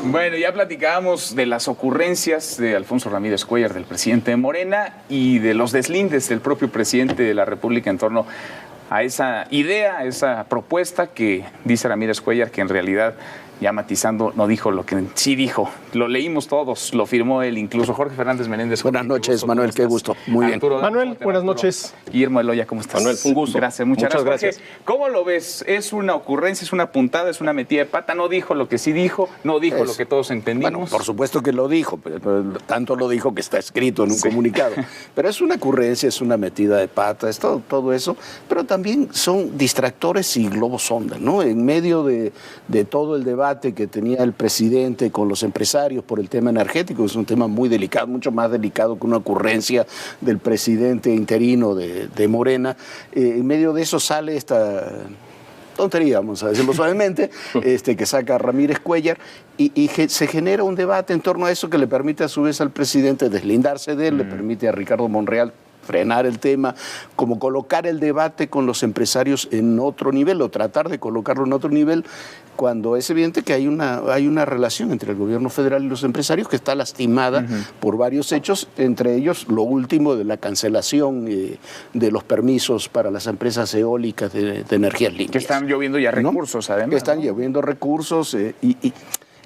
Bueno, ya platicábamos de las ocurrencias de Alfonso Ramírez Cuéllar, del presidente de Morena, y de los deslindes del propio presidente de la República en torno a esa idea, a esa propuesta que dice Ramírez Cuéllar, que en realidad, ya matizando, no dijo lo que sí dijo. Lo leímos todos, lo firmó él, incluso Jorge Fernández Menéndez. Buenas noches, Manuel, qué gusto. Muy bien. Manuel, buenas noches. Guillermo Eloya, ¿cómo estás? Manuel, un gusto. Gracias, muchas gracias. ¿Cómo lo ves? ¿Es una ocurrencia, es una puntada, es una metida de pata? ¿No dijo lo que sí dijo? ¿No dijo lo que todos entendimos? Bueno, por supuesto que lo dijo, pero tanto lo dijo que está escrito en un comunicado. Pero es una ocurrencia, es una metida de pata, es todo eso. Pero también son distractores y globos sonda, ¿no? En medio de todo el debate que tenía el presidente con los empresarios por el tema energético, es un tema muy delicado, mucho más delicado que una ocurrencia del presidente interino de Morena. En medio de eso sale esta tontería, vamos a decirlo suavemente, que saca Ramírez Cuéllar y se genera un debate en torno a eso que le permite a su vez al presidente deslindarse de él, le permite a Ricardo Monreal frenar el tema, como colocar el debate con los empresarios en otro nivel o tratar de colocarlo en otro nivel, cuando es evidente que hay una relación entre el gobierno federal y los empresarios que está lastimada por varios hechos, entre ellos lo último de la cancelación de los permisos para las empresas eólicas de energías limpias. Que están lloviendo ya recursos, además. Que están lloviendo recursos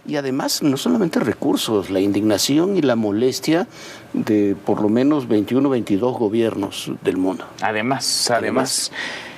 y además, no solamente recursos, la indignación y la molestia de por lo menos 21, 22 gobiernos del mundo. Además.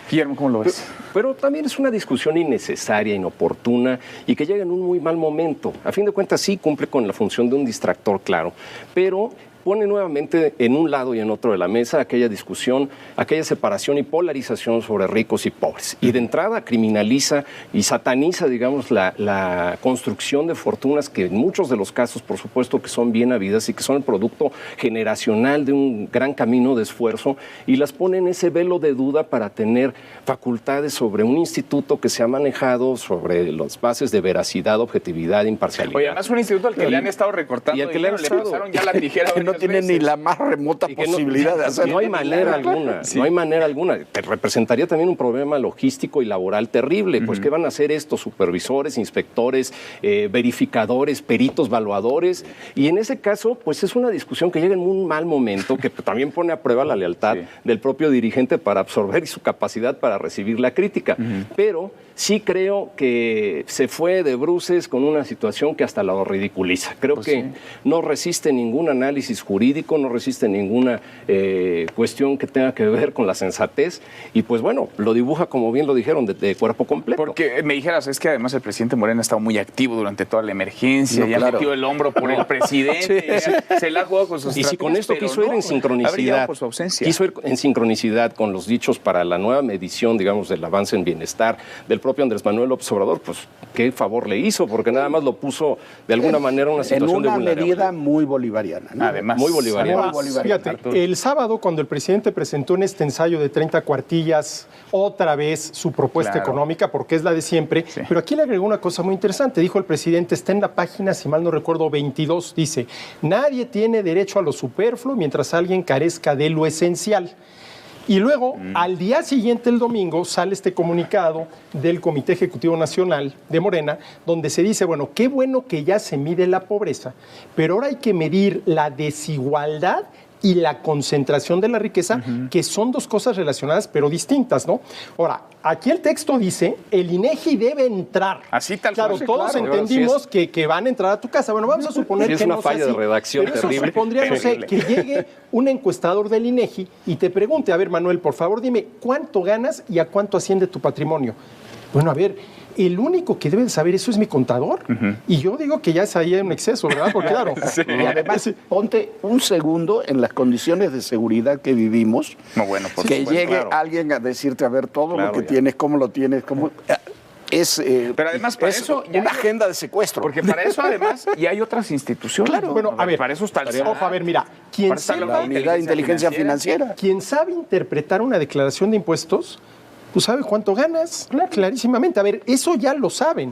Guillermo, ¿cómo lo ves? Pero también es una discusión innecesaria, inoportuna y que llega en un muy mal momento. A fin de cuentas, sí cumple con la función de un distractor, claro, pero pone nuevamente en un lado y en otro de la mesa aquella discusión, aquella separación y polarización sobre ricos y pobres. Y de entrada criminaliza y sataniza, digamos, la construcción de fortunas que en muchos de los casos, por supuesto, que son bien habidas y que son el producto generacional de un gran camino de esfuerzo, y las pone en ese velo de duda para tener facultades sobre un instituto que se ha manejado sobre las bases de veracidad, objetividad, imparcialidad. Oye, además un instituto al que le han estado recortando y al que le pasaron ya la tijera. No tiene ni la más remota posibilidad de hacerlo. No hay manera alguna, no hay manera alguna. Te representaría también un problema logístico y laboral terrible. Pues, ¿qué van a hacer estos supervisores, inspectores, verificadores, peritos, evaluadores? Y en ese caso, pues es una discusión que llega en un mal momento, que también pone a prueba la lealtad del propio dirigente para absorber y su capacidad para recibir la crítica. Pero sí creo que se fue de bruces con una situación que hasta lo ridiculiza. Creo que no resiste ningún análisis jurídico, no resiste ninguna cuestión que tenga que ver con la sensatez y pues bueno, lo dibuja, como bien lo dijeron, de cuerpo completo. Porque me dijeras, es que además el presidente Morena ha estado muy activo durante toda la emergencia, ya metió el hombro por el presidente, se la ha jugado con sus estrategias. Y si con esto quiso ir en sincronicidad, por su ausencia. Quiso ir en sincronicidad con los dichos para la nueva medición, digamos, del avance en bienestar del propio Andrés Manuel López Obrador, pues qué favor le hizo, porque nada más lo puso de alguna manera en una situación de vulnerabilidad. En una medida muy bolivariana, ¿no? Además, muy bolivariana. Fíjate, Arturo. el sábado cuando el presidente presentó en este ensayo de 30 cuartillas otra vez su propuesta económica, porque es la de siempre, pero aquí le agregó una cosa muy interesante. Dijo el presidente, está en la página, si mal no recuerdo, 22, dice, nadie tiene derecho a lo superfluo mientras alguien carezca de lo esencial. Y luego, al día siguiente, el domingo, sale este comunicado del Comité Ejecutivo Nacional de Morena, donde se dice, bueno, qué bueno que ya se mide la pobreza, pero ahora hay que medir la desigualdad y la concentración de la riqueza, que son dos cosas relacionadas pero distintas, ¿no? Ahora, aquí el texto dice, el INEGI debe entrar. Así tal claro, cual. todos entendimos que van a entrar a tu casa. Bueno, vamos a suponer que es una no sea falla así, de redacción pero terrible. Eso supondría, no sé, que llegue un encuestador del INEGI y te pregunte, a ver, Manuel, por favor, dime, ¿cuánto ganas y a cuánto asciende tu patrimonio? Bueno, a ver, el único que debe de saber eso es mi contador. Y yo digo que ya es ahí un exceso, ¿verdad? Porque claro, y además ponte un segundo en las condiciones de seguridad que vivimos, que llegue alguien a decirte, a ver, todo lo que tienes, cómo lo tienes, cómo... pero además para eso una agenda de secuestro. Porque para eso además ya hay otras instituciones. Claro. Bueno, a ver, para eso está el ojo, a ver, mira, quien sepa, la unidad de inteligencia financiera. Quien sabe interpretar una declaración de impuestos, pues sabe cuánto ganas, clarísimamente. A ver, eso ya lo saben.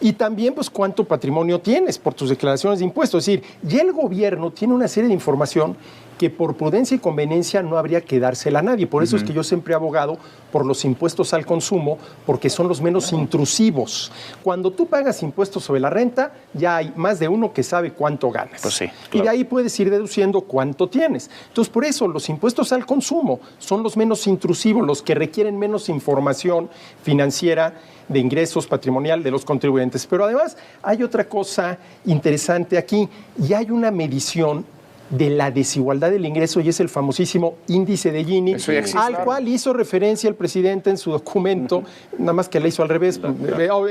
Y también, pues, cuánto patrimonio tienes por tus declaraciones de impuestos. Es decir, ya el gobierno tiene una serie de información que por prudencia y conveniencia no habría que dársela a nadie. Por eso es que yo siempre he abogado por los impuestos al consumo, porque son los menos intrusivos. Cuando tú pagas impuestos sobre la renta, ya hay más de uno que sabe cuánto ganas. Pues sí, claro. Y de ahí puedes ir deduciendo cuánto tienes. Entonces, por eso los impuestos al consumo son los menos intrusivos, los que requieren menos información financiera de ingresos patrimonial de los contribuyentes. Pero además hay otra cosa interesante aquí, y hay una medición de la desigualdad del ingreso, y es el famosísimo índice de Gini, al cual hizo referencia el presidente en su documento, nada más que le hizo al revés,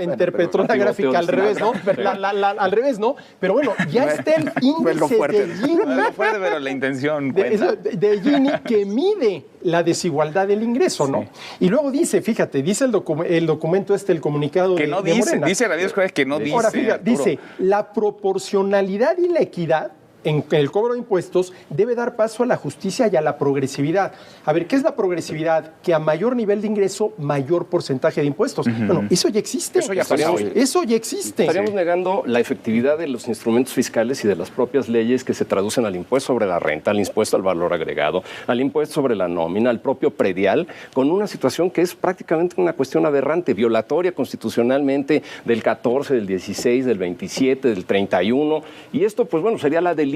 interpretó la gráfica al revés, ¿no? Al revés, ¿no? Pero bueno, ya está el índice de Gini. Pero la intención de Gini que mide la desigualdad del ingreso, ¿no? Y luego dice, fíjate, dice el documento el comunicado que no dice, dice Ramírez Escuellar que no dice. Ahora, fíjate, dice, la proporcionalidad y la equidad en el cobro de impuestos debe dar paso a la justicia y a la progresividad. A ver, ¿qué es la progresividad? Que a mayor nivel de ingreso, mayor porcentaje de impuestos. Bueno, eso ya existe. Eso ya existe. Estaríamos negando la efectividad de los instrumentos fiscales y de las propias leyes que se traducen al impuesto sobre la renta, al impuesto al valor agregado, al impuesto sobre la nómina, al propio predial, con una situación que es prácticamente una cuestión aberrante, violatoria constitucionalmente del 14, del 16, del 27, del 31. Y esto, pues bueno, sería la delicia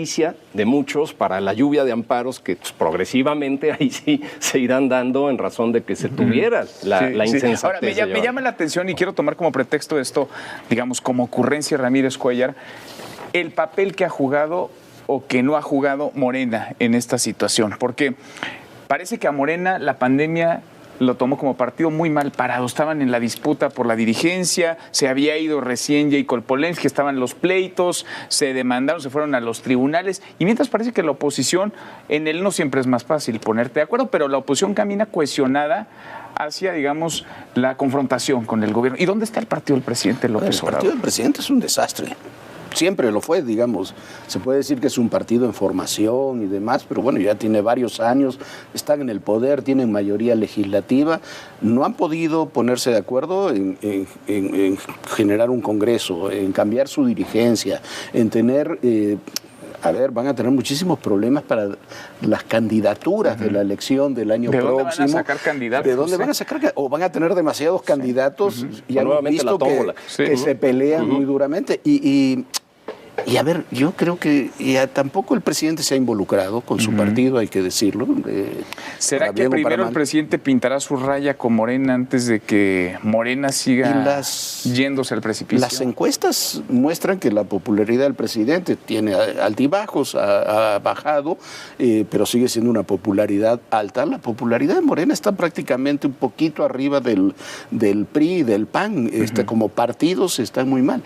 de muchos para la lluvia de amparos que pues, progresivamente ahí sí se irán dando en razón de que se tuviera la insensatez. Ahora, me llama la atención y quiero tomar como pretexto esto, digamos, como ocurrencia Ramírez Cuellar, el papel que ha jugado o que no ha jugado Morena en esta situación, porque parece que a Morena la pandemia lo tomó como partido muy mal parado. Estaban en la disputa por la dirigencia, se había ido recién Jacob Polensky, estaban los pleitos, se demandaron, se fueron a los tribunales, y mientras parece que la oposición, en él no siempre es más fácil ponerte de acuerdo, pero la oposición camina cohesionada hacia, digamos, la confrontación con el gobierno. ¿Y dónde está el partido del presidente López Obrador? El partido del presidente es un desastre. Siempre lo fue, digamos. Se puede decir que es un partido en formación y demás, pero bueno, ya tiene varios años, están en el poder, tienen mayoría legislativa, no han podido ponerse de acuerdo en generar un congreso, en cambiar su dirigencia, en tener... van a tener muchísimos problemas para las candidaturas de la elección del año próximo. ¿De dónde van a sacar candidatos? ¿De dónde van a sacar? O van a tener demasiados candidatos, ya hemos visto que se pelean muy duramente. Y a ver, yo creo que tampoco el presidente se ha involucrado con su partido, hay que decirlo. ¿Será que primero el presidente pintará su raya con Morena antes de que Morena siga yéndose al precipicio? Las encuestas muestran que la popularidad del presidente tiene altibajos, ha bajado, pero sigue siendo una popularidad alta. La popularidad de Morena está prácticamente un poquito arriba del PRI y del PAN. Como partidos están muy mal.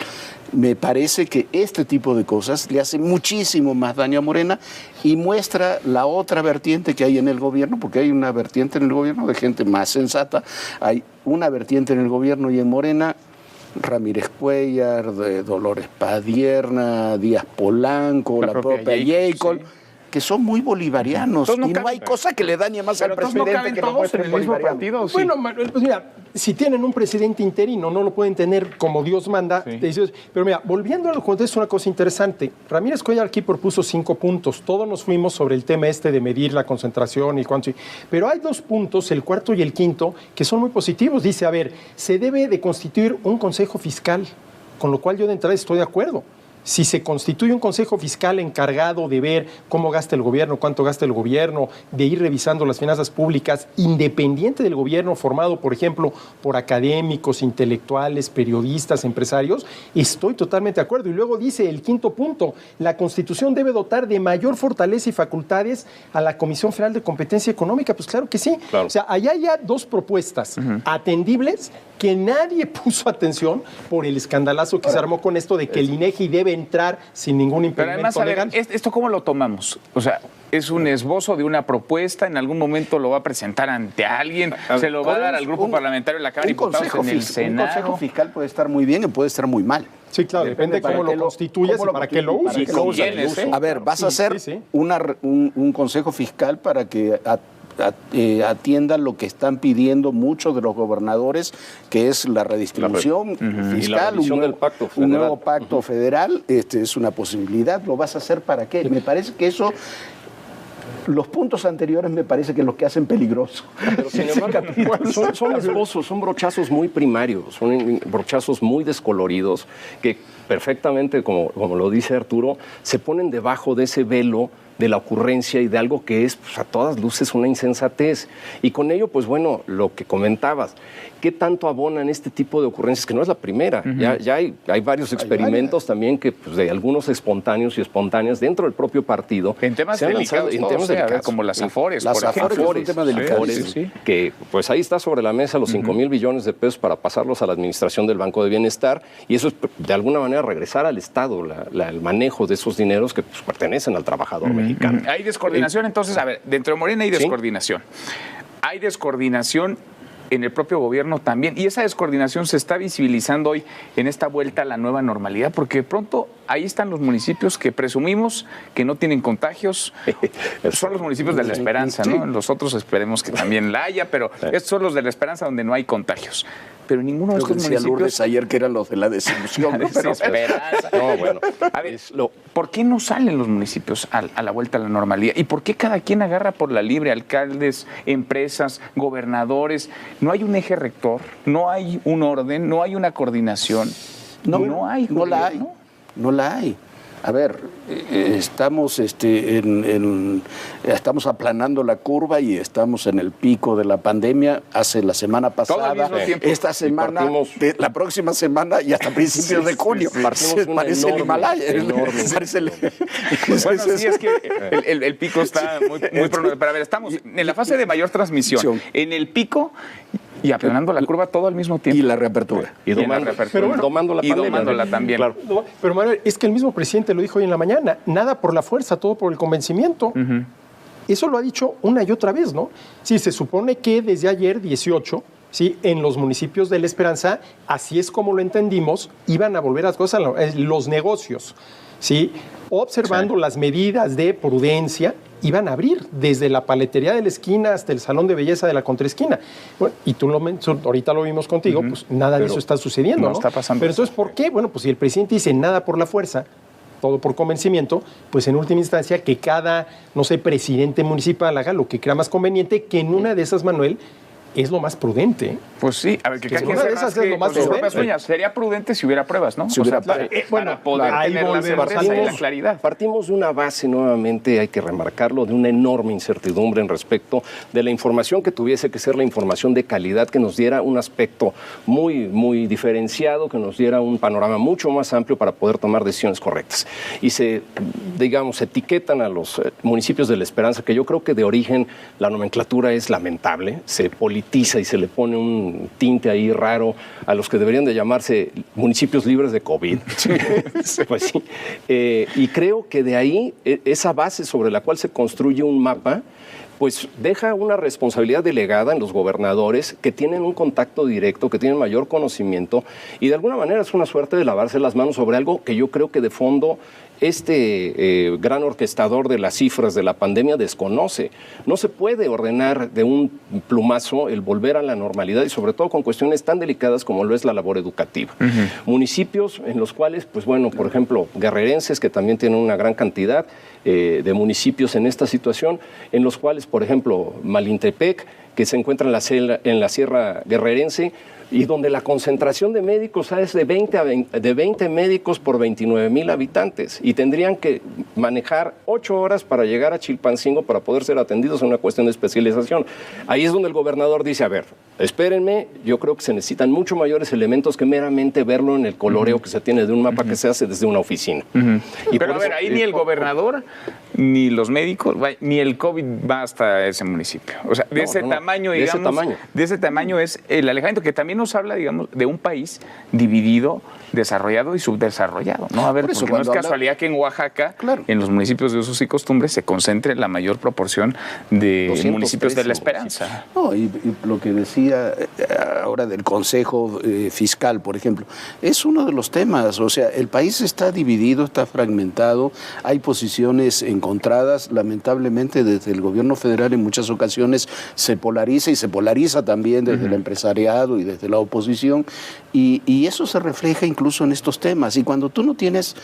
Me parece que este tipo de cosas le hace muchísimo más daño a Morena y muestra la otra vertiente que hay en el gobierno, porque hay una vertiente en el gobierno de gente más sensata, hay una vertiente en el gobierno y en Morena, Ramírez Cuellar, Dolores Padierna, Díaz Polanco, la propia Jacob, que son muy bolivarianos. Y no hay cosa que le dañe más al presidente que no muestre el mismo partido. ¿Sí? Bueno, pues mira, si tienen un presidente interino, no lo pueden tener como Dios manda. Sí. Pero mira, volviendo a lo que es una cosa interesante. Ramírez Cuellar aquí propuso 5 puntos. Todos nos fuimos sobre el tema de medir la concentración y cuánto. Pero hay 2 puntos, el cuarto y el quinto, que son muy positivos. Dice, a ver, se debe de constituir un consejo fiscal, con lo cual yo de entrada estoy de acuerdo. Si se constituye un consejo fiscal encargado de ver cómo gasta el gobierno, cuánto gasta el gobierno, de ir revisando las finanzas públicas, independiente del gobierno, formado, por ejemplo, por académicos, intelectuales, periodistas, empresarios, estoy totalmente de acuerdo. Y luego dice el quinto punto, la Constitución debe dotar de mayor fortaleza y facultades a la Comisión Federal de Competencia Económica. Pues claro que sí. Claro. O sea, allá hay 2 propuestas atendibles que nadie puso atención por el escandalazo que se armó con esto de que el INEGI debe entrar sin ningún impedimento legal. ¿Esto cómo lo tomamos? O sea, ¿es un esbozo de una propuesta? ¿En algún momento lo va a presentar ante alguien? ¿Se lo va a dar al grupo parlamentario de la Cámara de Diputados en el Senado? Un consejo fiscal puede estar muy bien y puede estar muy mal. Sí, claro, depende cómo lo constituyes y para qué lo uses. A ver, vas a hacer un consejo fiscal para que atienda lo que están pidiendo muchos de los gobernadores, que es la redistribución fiscal, un nuevo pacto federal. Es una posibilidad. ¿Lo vas a hacer para qué? Me parece que eso los puntos anteriores me parece que es lo que hacen peligroso. Pero sin embargo, son esbozos, son brochazos muy primarios, son brochazos muy descoloridos que perfectamente, como lo dice Arturo, se ponen debajo de ese velo de la ocurrencia y de algo que es, pues, a todas luces una insensatez. Y con ello, pues bueno, lo que comentabas, ¿qué tanto abonan este tipo de ocurrencias? Que no es la primera, ya hay varios experimentos también que, pues, de algunos espontáneos y espontáneas dentro del propio partido. En temas delicados, como las Afores. Las Afores es un tema delicado, que pues ahí está sobre la mesa los 5,000 billones de pesos para pasarlos a la administración del Banco de Bienestar, y eso es de alguna manera regresar al Estado, el manejo de esos dineros que, pues, pertenecen al trabajador mexicano. Hay descoordinación, entonces, a ver, dentro de Morena hay descoordinación. Hay descoordinación en el propio gobierno también, y esa descoordinación se está visibilizando hoy en esta vuelta a la nueva normalidad, porque de pronto ahí están los municipios que presumimos que no tienen contagios, son los municipios de La Esperanza, ¿no? Los otros esperemos que también la haya, pero estos son los de La Esperanza donde no hay contagios. Pero ninguno de estos municipios... Lourdes ayer que eran los de la desilusión. No, bueno. A ver, ¿por qué no salen los municipios a la vuelta a la normalidad? ¿Y por qué cada quien agarra por la libre? Alcaldes, empresas, gobernadores. No hay un eje rector, no hay un orden, no hay una coordinación. No la hay. A ver, estamos estamos aplanando la curva y estamos en el pico de la pandemia. Hace la semana pasada, esta semana, la próxima semana y hasta principios de junio. Parece el Himalaya. Bueno, sí, es que el pico está muy pronto. Pero a ver, estamos en la fase de mayor transmisión. En el pico... Y aplanando la curva todo al mismo tiempo. Y la reapertura. Y domándola también. Claro. Pero Manuel, es que el mismo presidente lo dijo hoy en la mañana, nada por la fuerza, todo por el convencimiento. Eso lo ha dicho una y otra vez, ¿no? Sí, se supone que desde ayer, 18, ¿sí?, en los municipios de La Esperanza, así es como lo entendimos, iban a volver a las cosas, los negocios, ¿sí?, observando las medidas de prudencia, iban a abrir desde la paletería de la esquina hasta el salón de belleza de la contraesquina. Bueno, y tú ahorita lo vimos contigo, pues nada de eso está sucediendo, ¿no? Está pasando. Pero entonces, ¿por qué? Bueno, pues si el presidente dice nada por la fuerza, todo por convencimiento, pues en última instancia que cada, presidente municipal haga lo que crea más conveniente, que en una de esas, Manuel, es lo más prudente. Pues sí, a ver, que cada quien se rasque con sus propias uñas. Sería prudente si hubiera pruebas, ¿no? Si hubiera para poder tener la certeza y la claridad. Partimos de una base, nuevamente hay que remarcarlo, de una enorme incertidumbre en respecto de la información que tuviese que ser la información de calidad, que nos diera un aspecto muy, muy diferenciado, que nos diera un panorama mucho más amplio para poder tomar decisiones correctas. Y se etiquetan a los municipios de La Esperanza, que yo creo que de origen la nomenclatura es lamentable, se politiza y se le pone un tinte ahí raro a los que deberían de llamarse municipios libres de COVID. Pues sí. Y creo que de ahí, esa base sobre la cual se construye un mapa, pues deja una responsabilidad delegada en los gobernadores que tienen un contacto directo, que tienen mayor conocimiento, y de alguna manera es una suerte de lavarse las manos sobre algo que yo creo que de fondo gran orquestador de las cifras de la pandemia desconoce. No se puede ordenar de un plumazo el volver a la normalidad, y sobre todo con cuestiones tan delicadas como lo es la labor educativa. Municipios en los cuales, pues bueno, por ejemplo, guerrerenses, que también tienen una gran cantidad de municipios en esta situación, en los cuales, por ejemplo, Malintepec, que se encuentra en la Sierra Guerrerense, y donde la concentración de médicos es de 20 médicos por 29,000 habitantes, y tendrían que manejar 8 horas para llegar a Chilpancingo para poder ser atendidos en una cuestión de especialización. Ahí es donde el gobernador dice, a ver, espérenme, yo creo que se necesitan mucho mayores elementos que meramente verlo en el coloreo que se tiene de un mapa que se hace desde una oficina. Pero a ver, ahí ni el gobernador, ni los médicos, ni el COVID va hasta ese municipio. O sea, de ese tamaño, digamos, de ese tamaño es el alejamiento, que también nos habla, digamos, de un país dividido, desarrollado y subdesarrollado, ¿no? A ver, porque no es casualidad que en Oaxaca, en los municipios de usos y costumbres, se concentre la mayor proporción de municipios de La Esperanza. No, y lo que decía ahora del Consejo Fiscal, por ejemplo, es uno de los temas. O sea, el país está dividido, está fragmentado, hay posiciones encontradas. Lamentablemente, desde el gobierno federal en muchas ocasiones se polariza, y se polariza también desde el empresariado y desde la oposición, y eso se refleja incluso incluso en estos temas. Y cuando tú no tienes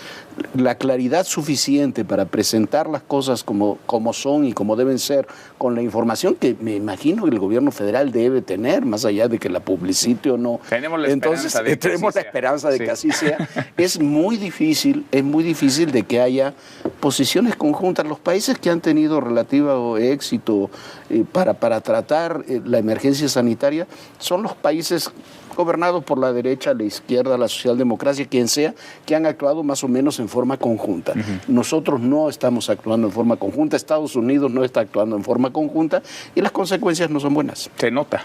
la claridad suficiente para presentar las cosas como son y como deben ser, con la información que me imagino que el gobierno federal debe tener, más allá de que la publicite o no. Tenemos la esperanza de que así sea. Es muy difícil de que haya posiciones conjuntas. Los países que han tenido relativo éxito para tratar la emergencia sanitaria son los países gobernados por la derecha, la izquierda, la socialdemocracia, quien sea, que han actuado más o menos en forma conjunta. Nosotros no estamos actuando en forma conjunta, Estados Unidos no está actuando en forma conjunta y las consecuencias no son buenas.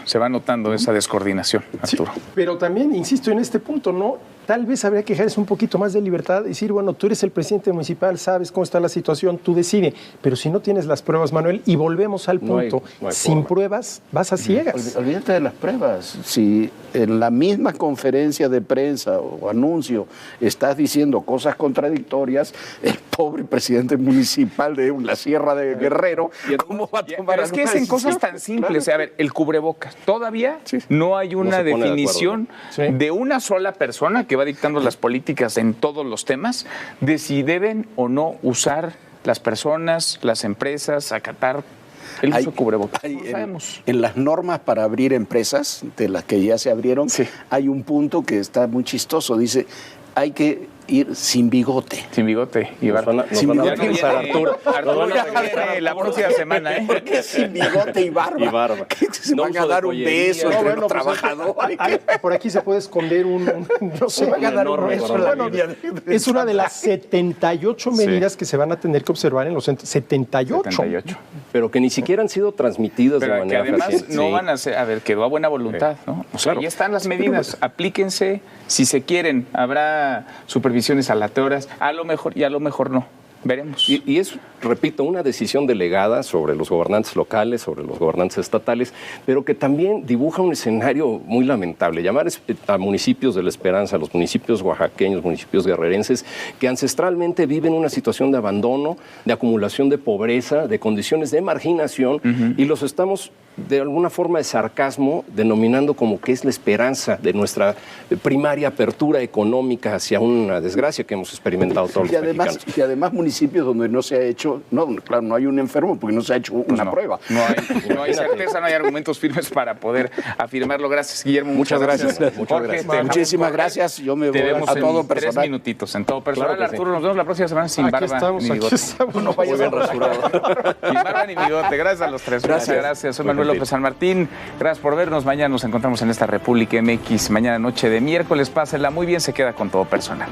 Se va notando esa descoordinación, Arturo. Sí, pero también, insisto en este punto, ¿no? Tal vez habría que dejarles un poquito más de libertad y decir, bueno, tú eres el presidente municipal, sabes cómo está la situación, tú decide. Pero si no tienes las pruebas, Manuel, y volvemos al punto, no hay sin pruebas vas a ciegas. Olvídate de las pruebas. Si en la misma conferencia de prensa o anuncio estás diciendo cosas contradictorias, el pobre presidente municipal de la Sierra de Guerrero, ¿cómo va a tomar? Pero es que es en cosas tan simples. A ver, el cubrebocas. Todavía no hay una definición de una sola persona que va dictando las políticas en todos los temas de si deben o no usar las personas, las empresas, acatar el uso de cubrebocas. En las normas para abrir empresas, de las que ya se abrieron, hay un punto que está muy chistoso. Dice, hay que ir sin bigote. Sin bigote y barba. Sin bigote y barba. Arturo la próxima semana, ¿eh? ¿Por qué sin bigote y barba? Y barba. Se van a dar un beso entre los trabajadores. Por aquí se puede esconder no se van a dar un beso. Es una de las 78 medidas que se van a tener que observar en los 78. Pero que ni siquiera han sido transmitidas de manera que además fehaciente. no van a ser, quedó a buena voluntad, ¿no? O sea, ahí están las medidas, aplíquense, si se quieren, habrá supervisiones aleatorias, a lo mejor no. Veremos. Y es, repito, una decisión delegada sobre los gobernantes locales, sobre los gobernantes estatales, pero que también dibuja un escenario muy lamentable. Llamar a municipios de La Esperanza, a los municipios oaxaqueños, municipios guerrerenses, que ancestralmente viven una situación de abandono, de acumulación de pobreza, de condiciones de marginación, y los estamos de alguna forma de sarcasmo denominando como que es la esperanza de nuestra primaria apertura económica hacia una desgracia que hemos experimentado todos los mexicanos. Y además municipios donde no se ha hecho, claro, no hay un enfermo porque no se ha hecho una prueba. No hay certeza, no hay argumentos firmes para poder afirmarlo. Gracias, Guillermo. Muchas gracias. Muchísimas gracias. Yo me voy a todo personal. 3 minutitos, en todo personal. Claro Arturo, nos vemos la próxima semana sin barba ni bigote. No vayas a rasurado. Sin barba ni bigote. Gracias a los tres. Gracias. Soy Manuel López San Martín. Gracias por vernos. Mañana nos encontramos en esta República MX. Mañana noche de miércoles. Pásenla muy bien. Se queda con todo personal.